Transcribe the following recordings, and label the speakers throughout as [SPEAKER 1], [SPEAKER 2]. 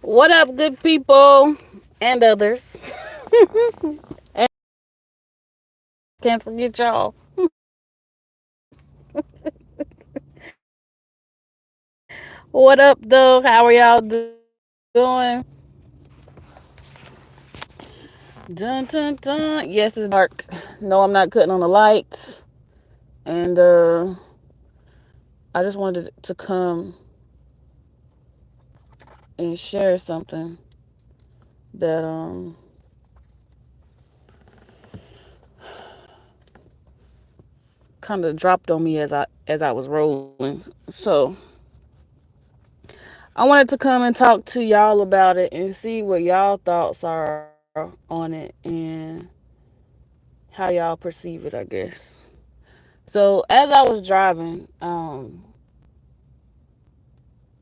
[SPEAKER 1] What up, good people and others? And can't forget y'all. What up, though? How are y'all doing? Dun dun dun. Yes, it's dark. No, I'm not cutting on the lights. And I just wanted to come and share something that kind of dropped on me as I was rolling. So I wanted to come and talk to y'all about it and see what y'all thoughts are on it and how y'all perceive it, I guess. So as I was driving,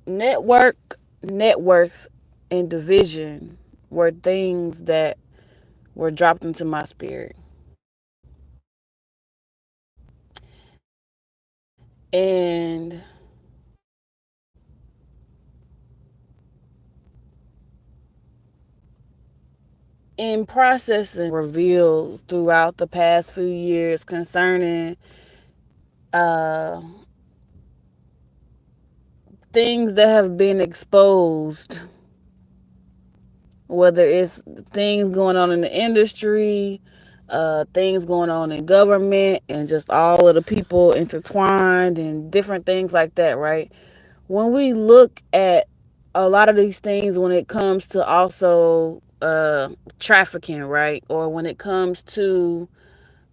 [SPEAKER 1] network, net worth, and division were things that were dropped into my spirit. And in processing revealed throughout the past few years concerning uh, things that have been exposed, whether it's things going on in the industry, things going on in government, and just all of the people intertwined and different things like that, right? When we look at a lot of these things, when it comes to also trafficking, right? Or when it comes to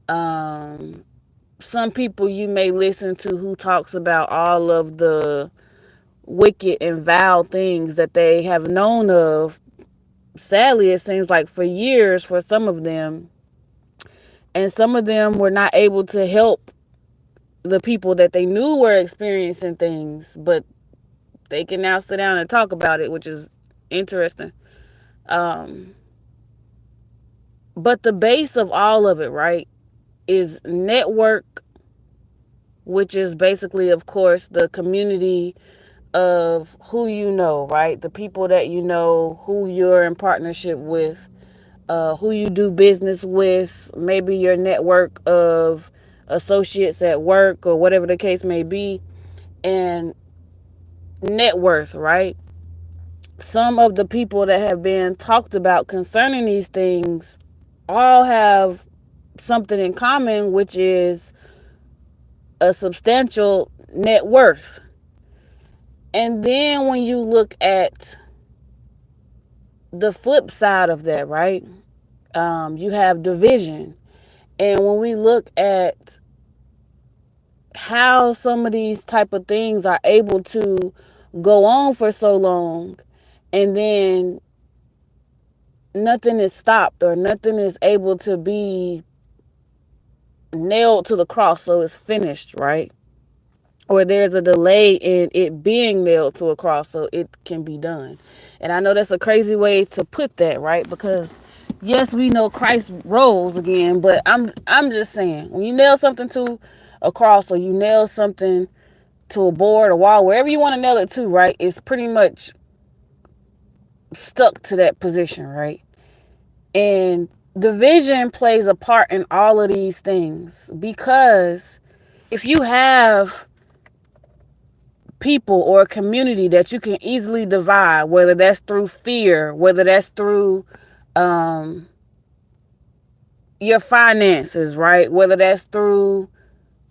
[SPEAKER 1] um, some people you may listen to who talks about all of the wicked and vile things that they have known of, sadly, it seems like for years for some of them, and some of them were not able to help the people that they knew were experiencing things, but they can now sit down and talk about it, which is interesting. Um, but the base of all of it, right, is network, which is basically, of course, the community of who you know, right? The people that you know, who you're in partnership with, who you do business with, maybe your network of associates at work or whatever the case may be, and net worth, right? Some of the people that have been talked about concerning these things all have something in common, which is a substantial net worth. And then when you look at the flip side of that, right? You have division. And when we look at how some of these type of things are able to go on for so long and then nothing is stopped or nothing is able to be nailed to the cross so it's finished, right? Or there's a delay in it being nailed to a cross so it can be done. And I know that's a crazy way to put that, right? Because yes, we know Christ rose again, but I'm just saying, when you nail something to a cross or you nail something to a board, a wall, wherever you want to nail it to, right? It's pretty much stuck to that position, right? And the vision plays a part in all of these things because if you have people or a community that you can easily divide, whether that's through fear, whether that's through um, your finances, right? Whether that's through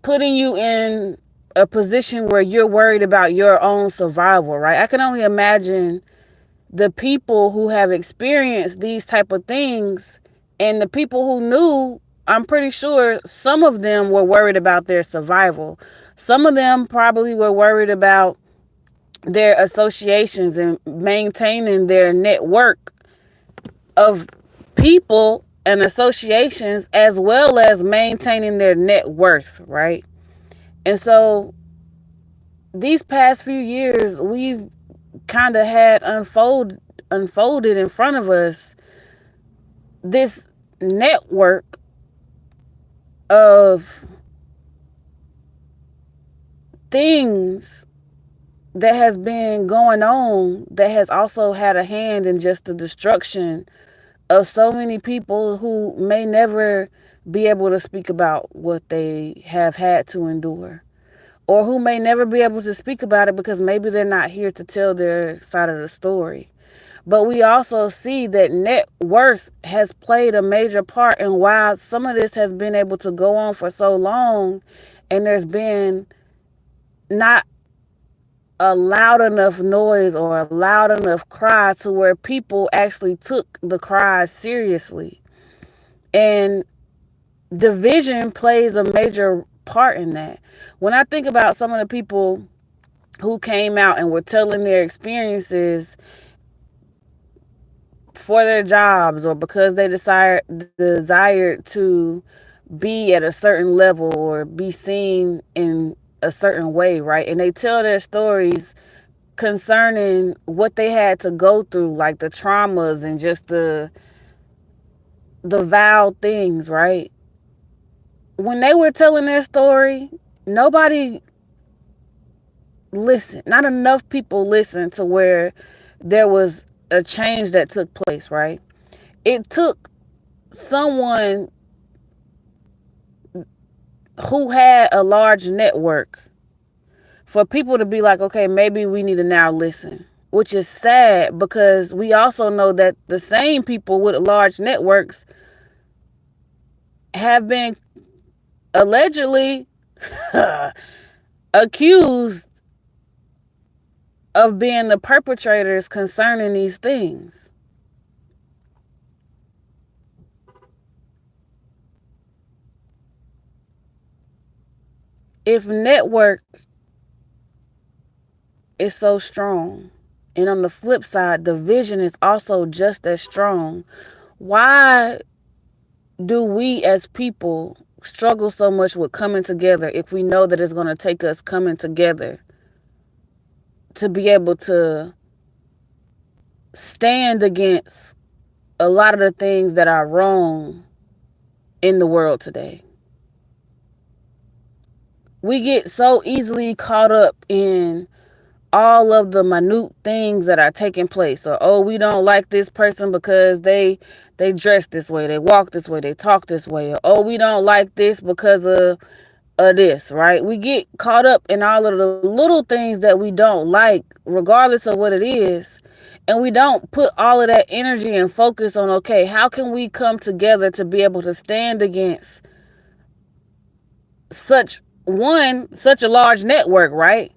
[SPEAKER 1] putting you in a position where you're worried about your own survival, right? I can only imagine the people who have experienced these type of things and the people who knew. I'm pretty sure some of them were worried about their survival. Some of them probably were worried about their associations and maintaining their network of people and associations, as well as maintaining their net worth, right? And so these past few years we've kind of had unfolded in front of us this network of things that has been going on that has also had a hand in just the destruction of so many people who may never be able to speak about what they have had to endure, or who may never be able to speak about it because maybe they're not here to tell their side of the story. But we also see that net worth has played a major part in why some of this has been able to go on for so long, and there's been not a loud enough noise or a loud enough cry to where people actually took the cries seriously. And division plays a major part in that. When I think about some of the people who came out and were telling their experiences for their jobs, or because they desired to be at a certain level or be seen in a certain way, right? And they tell their stories concerning what they had to go through, like the traumas and just the vile things, right? When they were telling their story, nobody listened. Not enough people listened to where there was a change that took place, right? It took someone who had a large network for people to be like, okay, maybe we need to now listen. Which is sad, because we also know that the same people with large networks have been allegedly accused of being the perpetrators concerning these things. If network is so strong, and on the flip side, division is also just as strong, why do we as people struggle so much with coming together if we know that it's going to take us coming together to be able to stand against a lot of the things that are wrong in the world today? We get so easily caught up in all of the minute things that are taking place. Or, oh, we don't like this person because they dress this way, they walk this way, they talk this way. Or, oh, we don't like this because of this, right? We get caught up in all of the little things that we don't like, regardless of what it is. And we don't put all of that energy and focus on, okay, how can we come together to be able to stand against such a large network, right?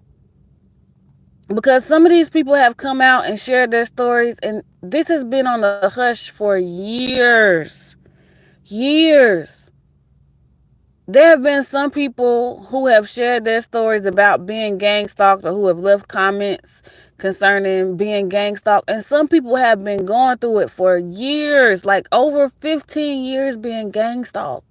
[SPEAKER 1] Because some of these people have come out and shared their stories, and this has been on the hush for years. Years. There have been some people who have shared their stories about being gang stalked, or who have left comments concerning being gang stalked. And some people have been going through it for years, like over 15 years being gang stalked.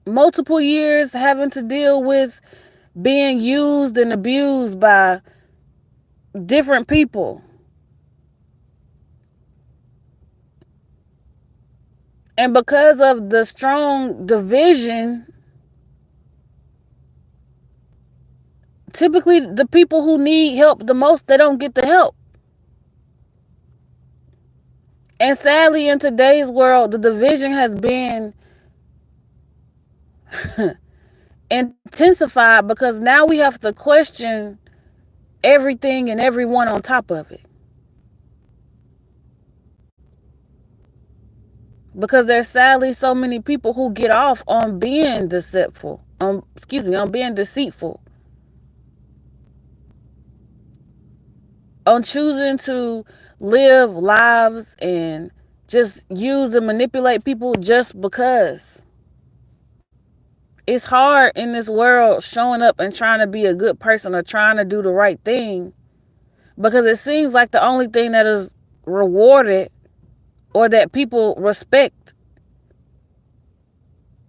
[SPEAKER 1] Multiple years having to deal with being used and abused by different people. And because of the strong division, typically the people who need help the most, they don't get the help. And sadly, in today's world, the division has been intensified, because now we have to question everything and everyone on top of it. Because there's sadly so many people who get off on being deceitful, on being deceitful, on choosing to live lives and just use and manipulate people just because. It's hard in this world showing up and trying to be a good person or trying to do the right thing, because it seems like the only thing that is rewarded or that people respect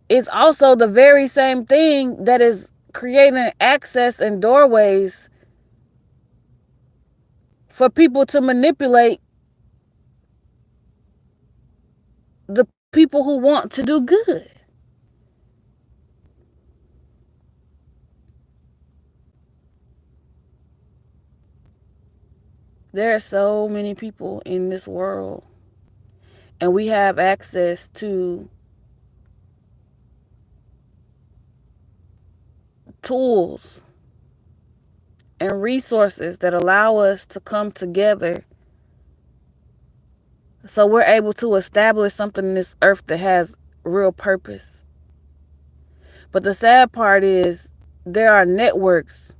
[SPEAKER 1] is also the very same thing that is creating access and doorways for people to manipulate the people who want to do good. There are so many people in this world, and we have access to tools and resources that allow us to come together so we're able to establish something in this earth that has real purpose. But the sad part is there are networks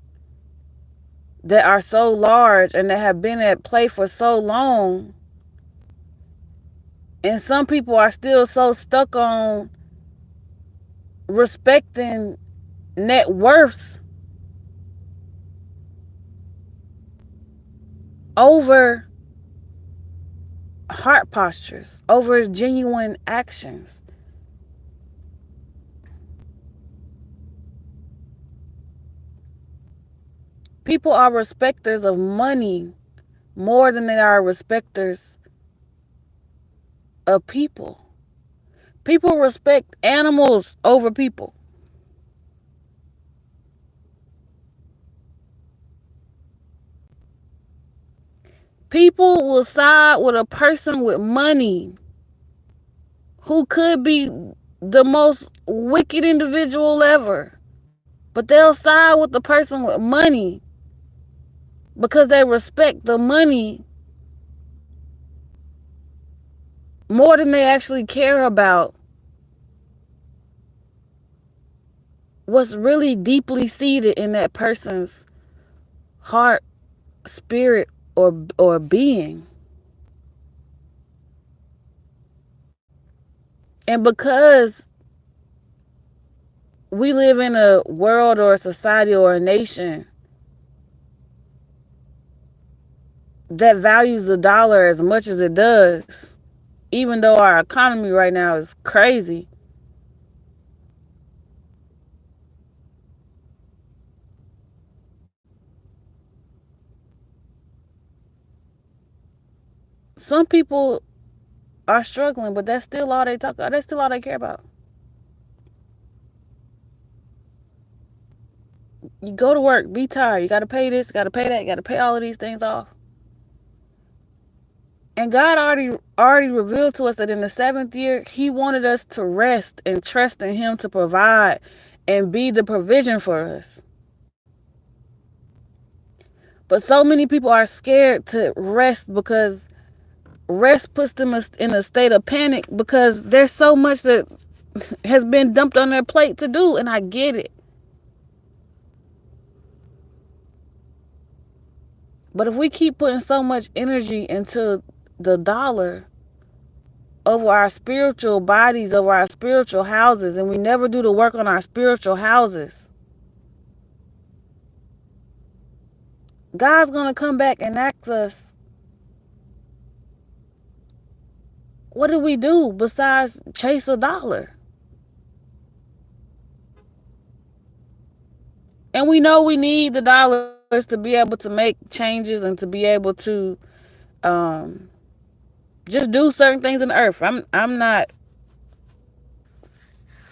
[SPEAKER 1] that are so large and that have been at play for so long, and some people are still so stuck on respecting net worths over heart postures, over genuine actions. People are respecters of money more than they are respecters of people. People respect animals over people. People will side with a person with money who could be the most wicked individual ever. But they'll side with the person with money because they respect the money more than they actually care about what's really deeply seated in that person's heart, spirit, or being. And because we live in a world or a society or a nation that values the dollar as much as it does, even though our economy right now is crazy, some people are struggling, but that's still all they talk about. That's still all they care about. You go to work, be tired. You got to pay this, got to pay that, got to pay all of these things off. And God already revealed to us that in the 7th year, He wanted us to rest and trust in Him to provide and be the provision for us. But so many people are scared to rest because rest puts them in a state of panic because there's so much that has been dumped on their plate to do, and I get it. But if we keep putting so much energy into the dollar over our spiritual bodies, over our spiritual houses, and we never do the work on our spiritual houses, God's going to come back and ask us, what do we do besides chase a dollar? And we know we need the dollars to be able to make changes and to be able to just do certain things in the earth. I'm not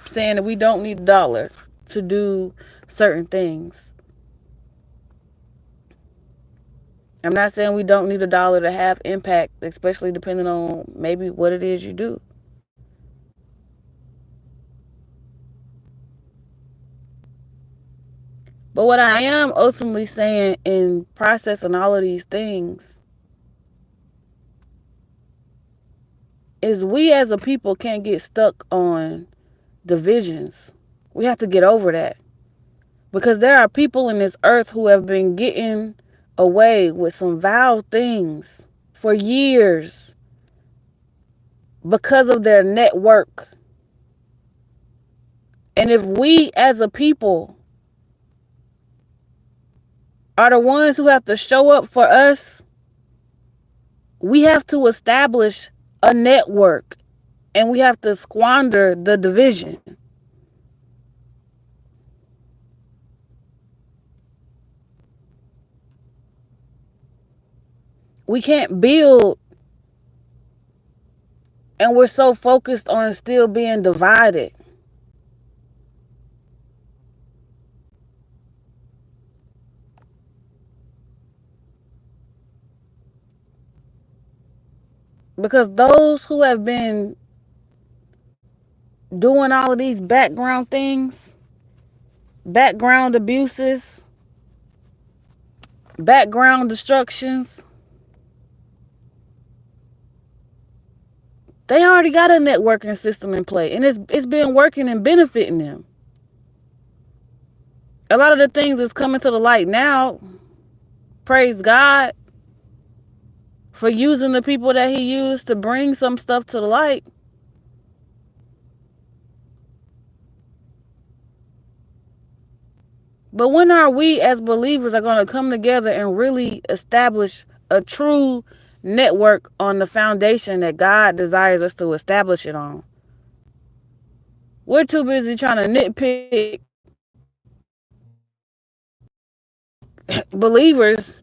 [SPEAKER 1] saying that we don't need a dollar to do certain things. I'm not saying we don't need a dollar to have impact, especially depending on maybe what it is you do. But what I am ultimately saying in processing all of these things is we as a people can't get stuck on divisions. We have to get over that. Because there are people in this earth who have been getting away with some vile things for years because of their network. And if we as a people are the ones who have to show up for us, we have to establish a network and we have to squander the division. We can't build and we're so focused on still being divided. Because those who have been doing all of these background things, background abuses, background destructions, they already got a networking system in play, and it's been working and benefiting them. A lot of the things that's coming to the light now, praise God for using the people that he used to bring some stuff to the light. But when are we as believers are going to come together and really establish a true network on the foundation that God desires us to establish it on? We're too busy trying to nitpick believers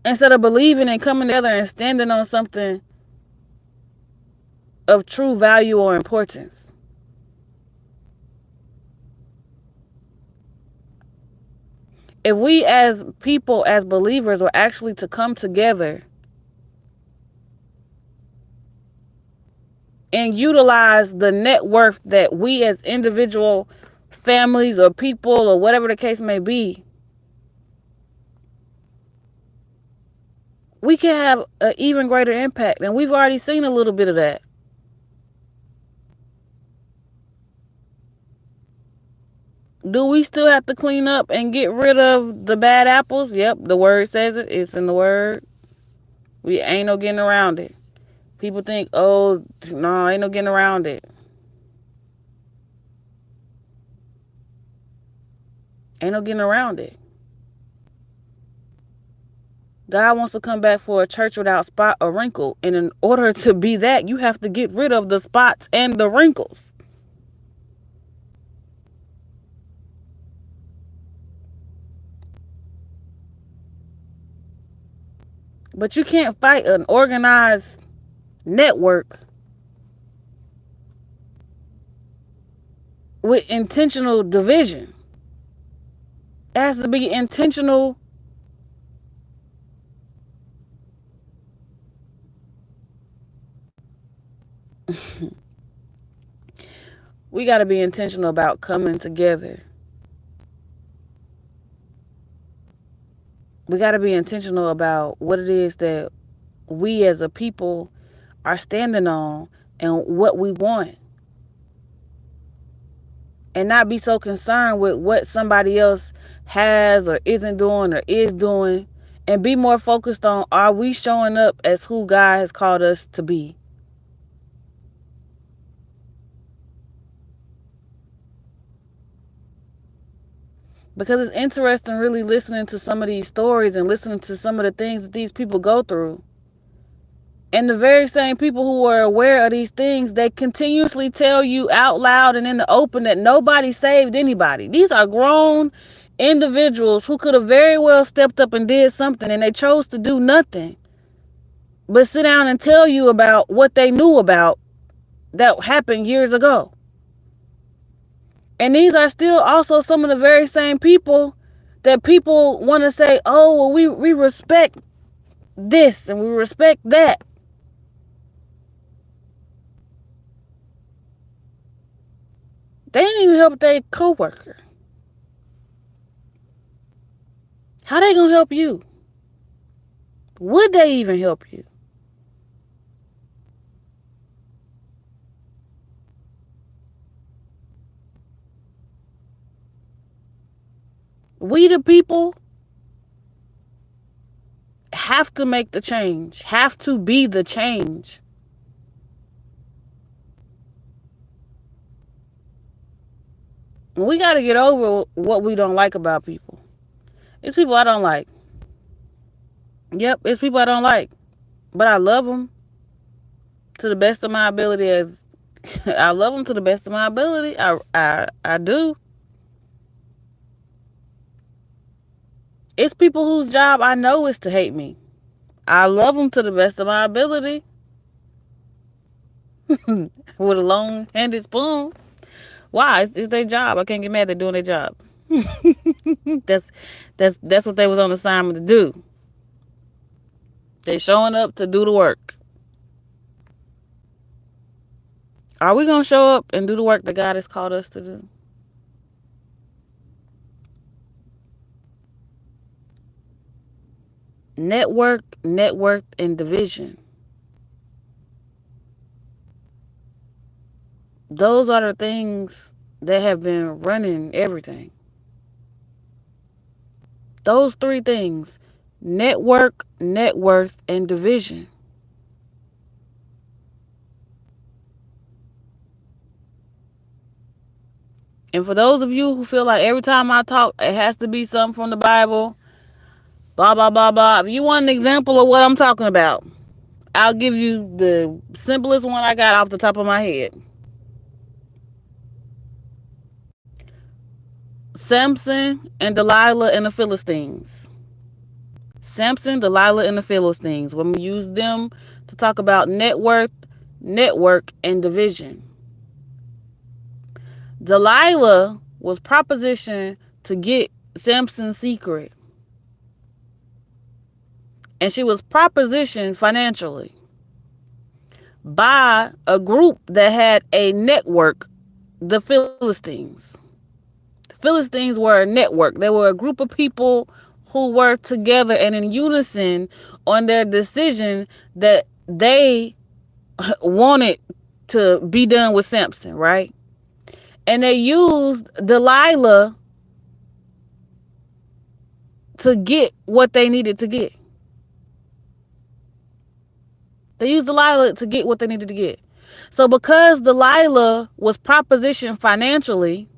[SPEAKER 1] instead of believing and coming together and standing on something of true value or importance. If we as people, as believers, were actually to come together and utilize the net worth that we as individual families or people or whatever the case may be, we can have an even greater impact. And we've already seen a little bit of that. Do we still have to clean up and get rid of the bad apples? Yep, the word says it. It's in the word. We ain't no getting around it. People think, oh, no, ain't no getting around it. Ain't no getting around it. God wants to come back for a church without spot or wrinkle. And in order to be that, you have to get rid of the spots and the wrinkles. But you can't fight an organized network with intentional division. It has to be intentional. We got to be intentional about coming together. We got to be intentional about what it is that we as a people are standing on and what we want. And not be so concerned with what somebody else has or isn't doing or is doing. And be more focused on, are we showing up as who God has called us to be? Because it's interesting really listening to some of these stories and listening to some of the things that these people go through. And the very same people who are aware of these things, they continuously tell you out loud and in the open that nobody saved anybody. These are grown individuals who could have very well stepped up and did something, and they chose to do nothing but sit down and tell you about what they knew about that happened years ago. And these are still also some of the very same people that people want to say, oh, well, we respect this and we respect that. They didn't even help their coworker. How they gonna help you? Would they even help you? We the people have to make the change, have to be the change. We got to get over what we don't like about people. It's people I don't like. Yep, it's people I don't like. But I love them to the best of my ability. As I love them to the best of my ability. I do. It's people whose job I know is to hate me. I love them to the best of my ability. With a long-handed spoon. Why? It's their job. I can't get mad. They're doing their job. That's what they was on assignment to do. They showing up to do the work. Are we going to show up and do the work that God has called us to do? Network, net worth, and division. Those are the things that have been running everything. Those three things: network, net worth, and division. And for those of you who feel like every time I talk, it has to be something from the Bible, blah, blah, blah, blah. If you want an example of what I'm talking about, I'll give you the simplest one I got off the top of my head. Samson and Delilah and the Philistines. Samson, Delilah, and the Philistines. When we use them to talk about net worth, network, and division. Delilah was propositioned to get Samson's secret. And she was propositioned financially by a group that had a network, the Philistines. The Philistines were a network. They were a group of people who were together and in unison on their decision that they wanted to be done with Samson, right? And they used Delilah to get what they needed to get. They used Delilah to get what they needed to get. So because Delilah was propositioned financially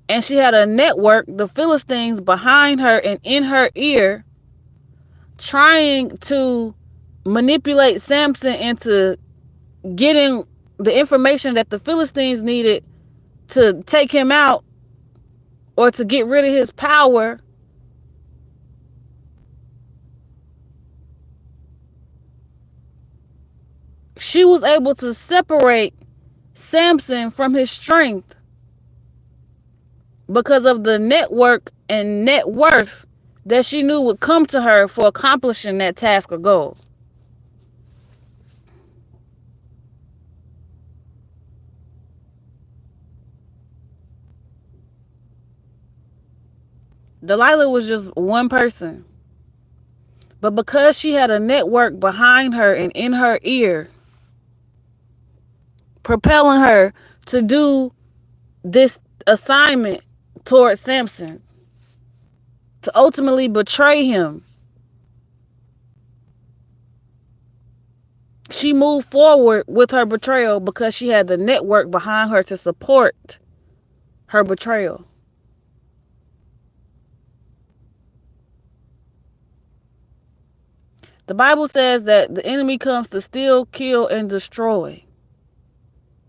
[SPEAKER 1] and she had a network, the Philistines behind her and in her ear, trying to manipulate Samson into getting the information that the Philistines needed to take him out or to get rid of his power, she was able to separate Samson from his strength because of the network and net worth that she knew would come to her for accomplishing that task or goal. Delilah was just one person. But because she had a network behind her and in her ear, propelling her to do this assignment towards Samson, to ultimately betray him, she moved forward with her betrayal because she had the network behind her to support her betrayal. The Bible says that the enemy comes to steal, kill, and destroy.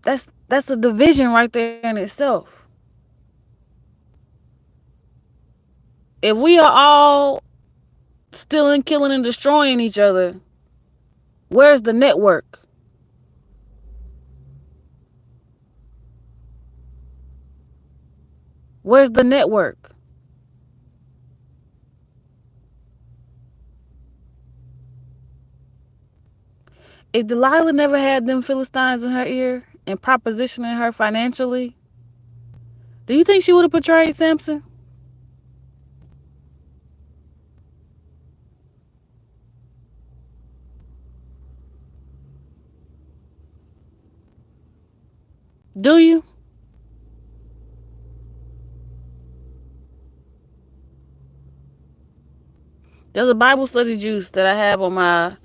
[SPEAKER 1] That's a division right there in itself. If we are all stealing, killing, and destroying each other, where's the network? Where's the network? If Delilah never had them Philistines in her ear and propositioning her financially, do you think she would have betrayed Samson? Do you? There's a Bible study juice that I have on my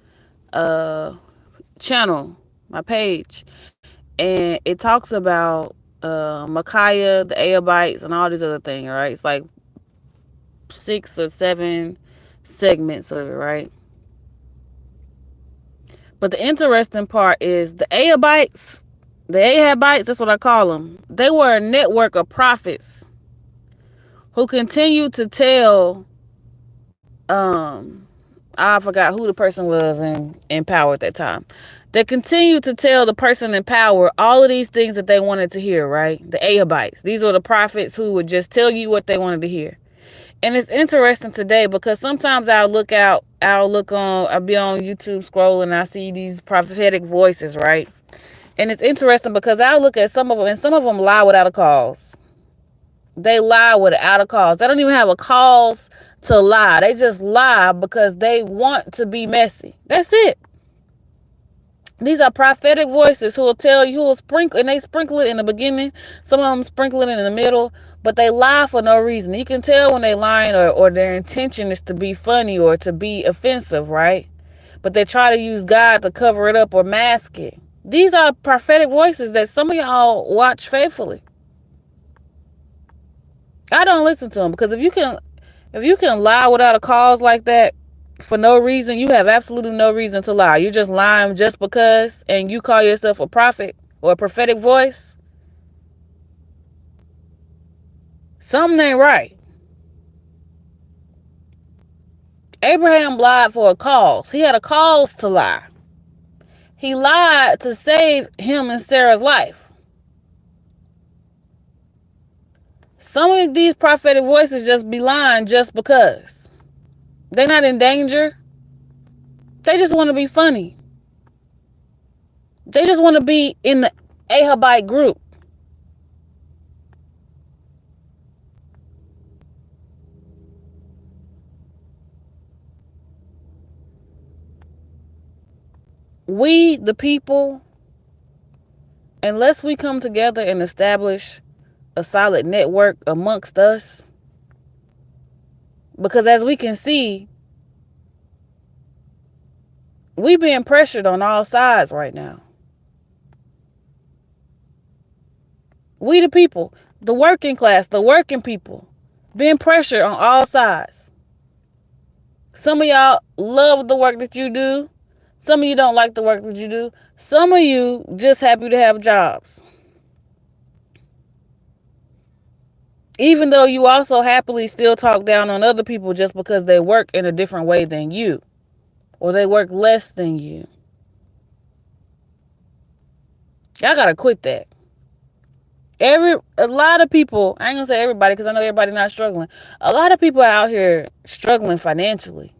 [SPEAKER 1] channel, my page, and it talks about Micaiah, the Abites, and all these other things, right? It's like 6 or 7 segments of it, right? But the interesting part is the Abites, that's what I call them. They were a network of prophets who continued to tell, I forgot who the person was in power at that time. They continued to tell the person in power all of these things that they wanted to hear, right? The Abites. These were the prophets who would just tell you what they wanted to hear. And it's interesting today because sometimes I'll I'll be on YouTube scrolling and I see these prophetic voices, right? And it's interesting because I'll look at some of them and some of them lie without a cause. They lie without a cause. They don't even have a cause to lie. They just lie because they want to be messy. That's it. These are prophetic voices who will tell you, who will sprinkle, and they sprinkle it in the beginning. Some of them sprinkle it in the middle, but they lie for no reason. You can tell when they're lying or their intention is to be funny or to be offensive, right? But they try to use God to cover it up or mask it. These are prophetic voices that some of y'all watch faithfully. I don't listen to them because if you can lie without a cause like that for no reason, you have absolutely no reason to lie. You're just lying just because, and you call yourself a prophet or a prophetic voice. Something ain't right. Abraham lied for a cause. He had a cause to lie. He lied to save him and Sarah's life. Some of these prophetic voices just be lying just because. They're not in danger. They just want to be funny. They just want to be in the Ahabite group. We, the people, unless we come together and establish a solid network amongst us, because as we can see, we being pressured on all sides right now. We, the people, the working class, the working people, being pressured on all sides. Some of y'all love the work that you do. Some of you don't like the work that you do. Some of you just happy to have jobs. Even though you also happily still talk down on other people just because they work in a different way than you. Or they work less than you. Y'all gotta quit that. A lot of people, I ain't gonna say everybody because I know everybody not struggling. A lot of people out here struggling financially.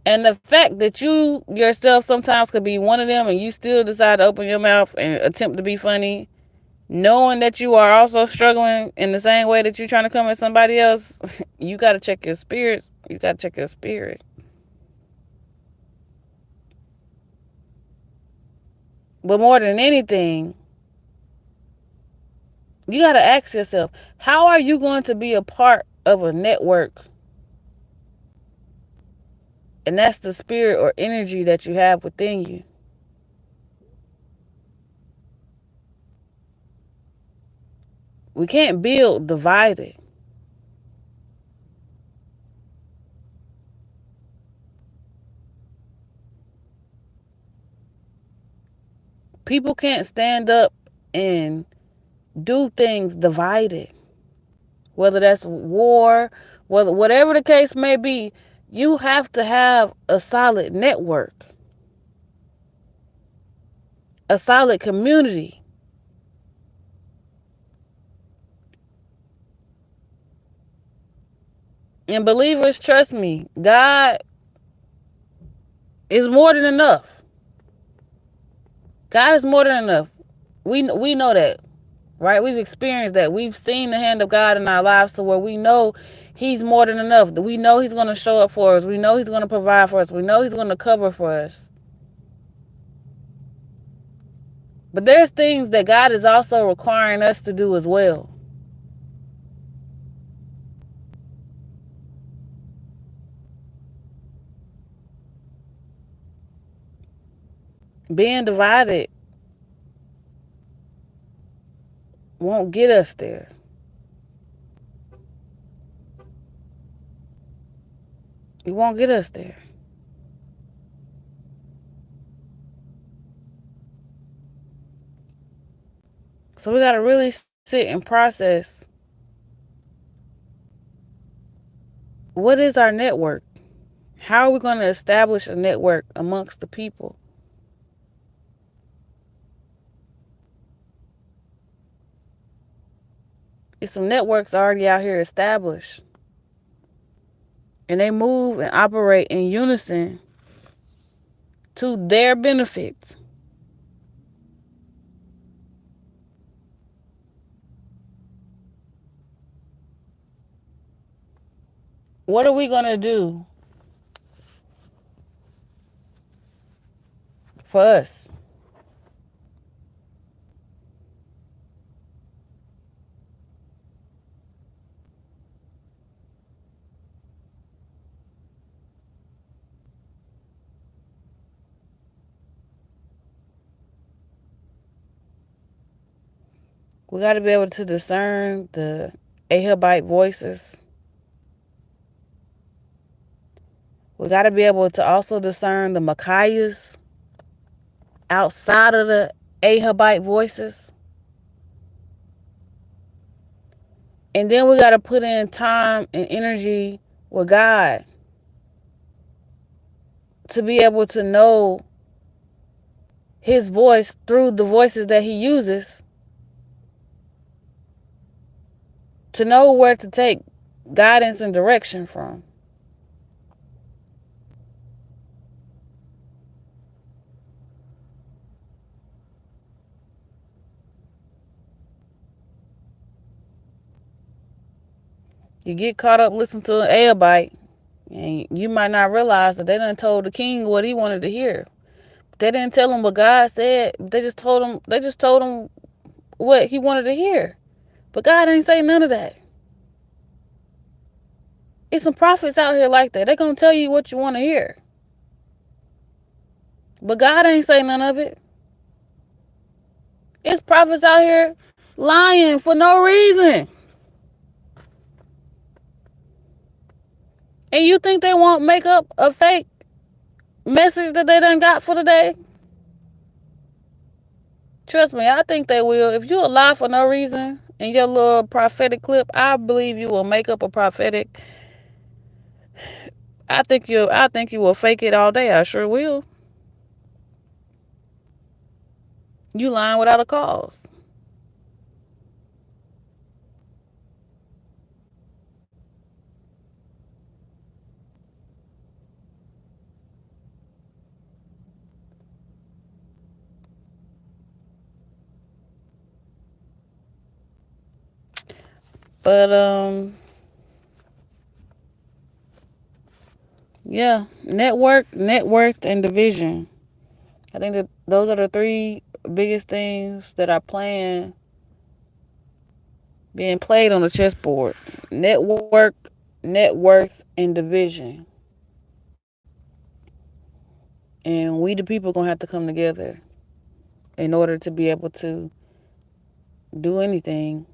[SPEAKER 1] And the fact that you yourself sometimes could be one of them and you still decide to open your mouth and attempt to be funny, knowing that you are also struggling in the same way that you're trying to come at somebody else, you got to check your spirit. You got to check your spirit. But more than anything, you got to ask yourself, how are you going to be a part of a network? And that's the spirit or energy that you have within you. We can't build divided. People can't stand up and do things divided. Whether that's war, whatever the case may be, you have to have a solid network, a solid community. And believers, trust me, God is more than enough. God is more than enough. We know that, right? We've experienced that. We've seen the hand of God in our lives to where we know He's more than enough. We know He's going to show up for us. We know He's going to provide for us. We know He's going to cover for us. But there's things that God is also requiring us to do as well. Being divided won't get us there. It won't get us there. So we got to really sit and process, what is our network? How are we going to establish a network amongst the people? It's some networks already out here established. and they move and operate in unison to their benefits. What are we going to do for us? We got to be able to discern the Ahabite voices. We got to be able to also discern the Micaiahs outside of the Ahabite voices. And then we got to put in time and energy with God to be able to know his voice through the voices that he uses, to know where to take guidance and direction from. You get caught up listening to an Ahabite, and you might not realize that they done told the king what he wanted to hear. They didn't tell him what God said. They just told him what he wanted to hear. But God ain't say none of that. It's some prophets out here like that. They gonna tell you what you want to hear. But God ain't say none of it. It's prophets out here lying for no reason. And you think they won't make up a fake message that they done got for the day? Trust me, I think they will. If you lie for no reason in your little prophetic clip, I believe you will make up a prophetic. I think you will fake it all day. I sure will. You lying without a cause. But yeah, network, net worth, and division. I think that those are the three biggest things that are being played on the chessboard. Network, net worth, and division. And we the people gonna have to come together in order to be able to do anything.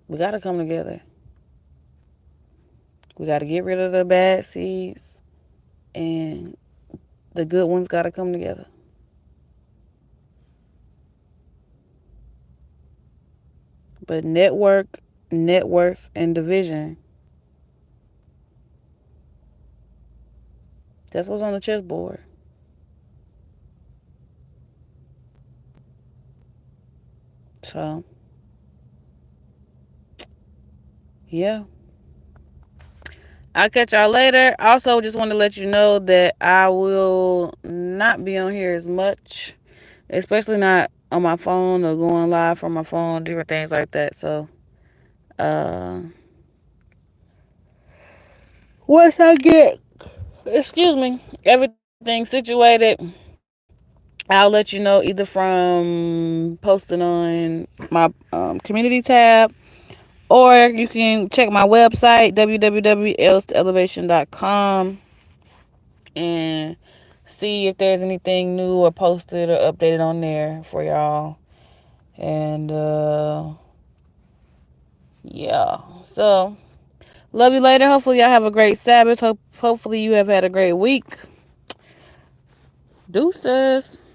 [SPEAKER 1] We gotta come together. We gotta get rid of the bad seeds, and the good ones gotta come together. But network, net worth, and division. That's what's on the chessboard. So, yeah. I'll catch y'all later. Also, just want to let you know that I will not be on here as much, especially not on my phone or going live from my phone, different things like that. So, uh, once I get, excuse me, everything situated, I'll let you know either from posting on my community tab, or you can check my website, www.elsteelevation.com, and see if there's anything new or posted or updated on there for y'all. And yeah. So, love you later. Hopefully y'all have a great Sabbath. Hopefully you have had a great week. Deuces.